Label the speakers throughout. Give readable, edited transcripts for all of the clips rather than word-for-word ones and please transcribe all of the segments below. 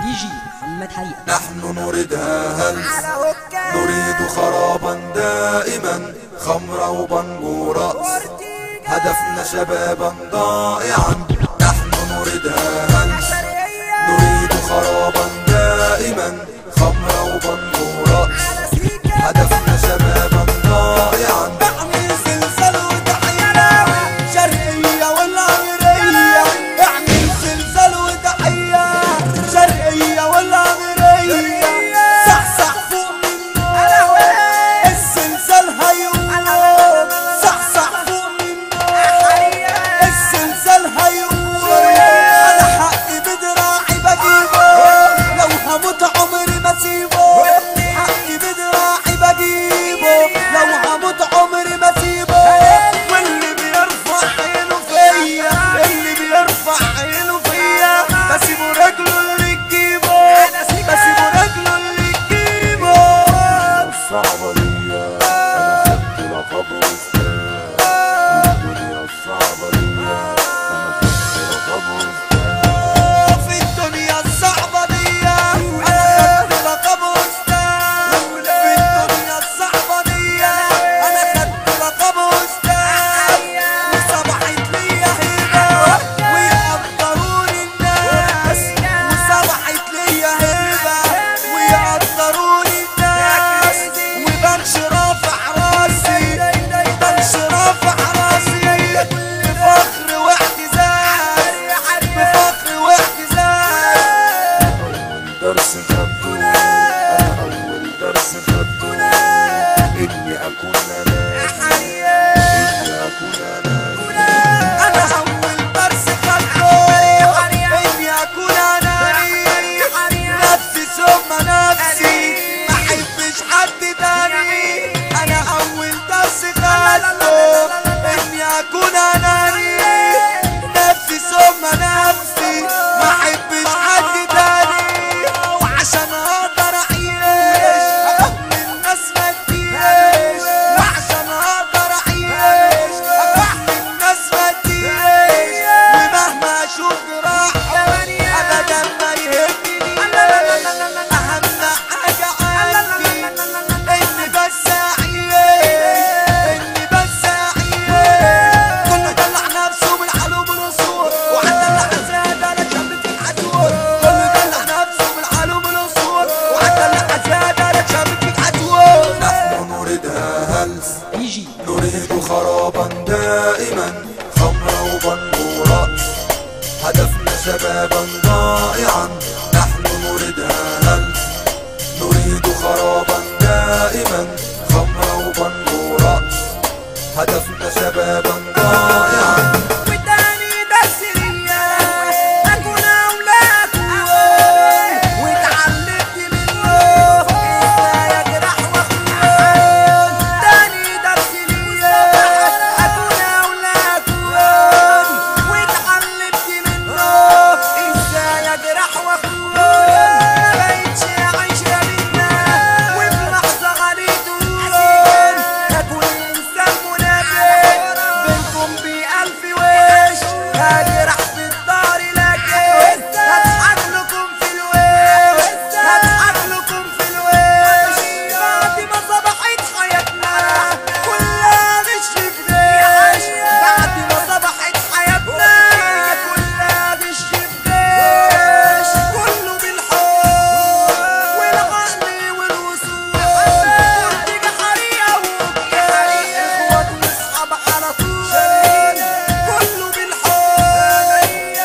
Speaker 1: يجي محمد حريق.
Speaker 2: نحن نريدها هلس، نريد خرابا دائما، خمرة وبنجورة، هدفنا شبابا ضائعا. نحن نريدها هلس، نريد خرابا دائما، خمرة وبنجورة، هدفنا شبابا ضائعا.
Speaker 3: اعمل زلزال وتحية شرقية ولا غربية، اعمل زلزال وتحية شرقية ولا غربية، صحصح فوق منه الزلزال هيقوم، صحصح فوق منه الزلزال هيقوم. انا حقي بدراعي بجيبه، لو هموت عمري ما اسيبه، حقي بدراعي بجيبه، لو هموت عمري ما اسيبه. واللي بيرفع عينه فيا، اللي بيرفع عينه فيا، بسيبه رجله اللي تجيبه، بسيبه رجله اللي تجيبه.
Speaker 2: الصعبة ليا أنا خدت لقب وستان، الدنيا الصعبة ليا أنا خدت لقب وستان.
Speaker 3: في الدنيا الصعبة دي أنا خدت لقب أستاذ، في الدنيا الصعبة دي أنا خدت لقب أستاذ، وصبحت ليا هبة ويقدروني الناس، وصبحت ليا هبة ويقدروني الناس، وبمشي رافع راسي، بمشي رافع راسي بفخر واعتزاز، بفخر واعتزاز.
Speaker 2: أول درس خدته، أنا أول درس خدته، إني أكون أنا، إني أكون أنا.
Speaker 3: أنا أول درس خدته إني أكون أناني، نفسي ثم نفسي، ما أحبش حد تاني. أنا أول درس خدته إني أكون أناني، نفسي ثم نفسي، ما أحبش حد تاني. وعشان أقدر أعيش أفهم الناس ما تديش، وعشان أقدر أعيش أفهم الناس ما تديش، ومهما أشوف جراحهم أبدا ما يهمني. أهم حاجة عندي إني بس أعيش، إني بس أعيش. كله دلع نفسه بالعلوم والأصول، وعدل الحساد أنا شاب في الحدود. كله دلع نفسه بالعلوم والأصول، وعدل الحساد أنا شاب في الحدود.
Speaker 2: نحن نريدها هلس،
Speaker 1: يجي
Speaker 2: نريد خرابا دائما، خمرة وبنجورة، هدفنا شبابا ضائعا. نحن نريدها هلس، نريد خرابا دائما، خمرة وبنجورة، هدفنا شبابا ضائعا.
Speaker 3: وتاني درس ليا أكون أولاكم، واتعلمت منه إزاي أجرح وأخون. تاني درس ليا أكون أولاكم، واتعلمت منه إزاي أجرح وأخون. مبقتش أعيش بينا وفي لحظة غليتون، أكون إنسان منافق بينكم بألف وش، هجرح في الدار لكن هضحك لكم في الوش، هضحك لكم في الوش. بعد ما صبحت حياتنا كلها غش في غش، بعد ما صبحت حياتنا كلها غش في غش، كله بالحب والعقل والوصول. تيجي حريقة وبكاء اخوات واصحاب على طول، كله بالحب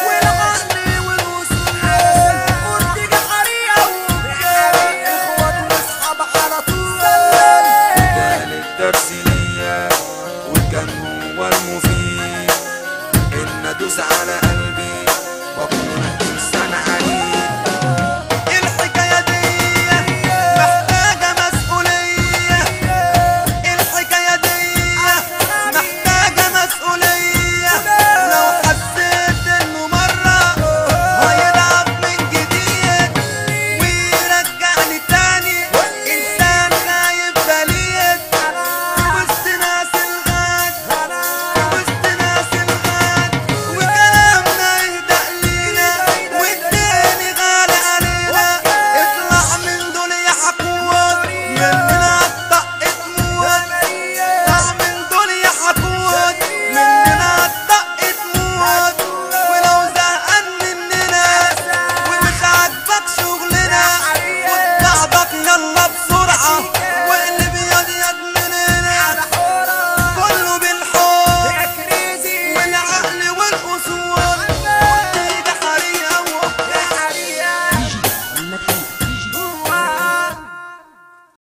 Speaker 3: والعقل والوصول. تيجي حريقة وبكاء اخوات واصحاب على طول.
Speaker 2: كان الدرس ليا وكان هو المفيد، إن أدوس على قلبي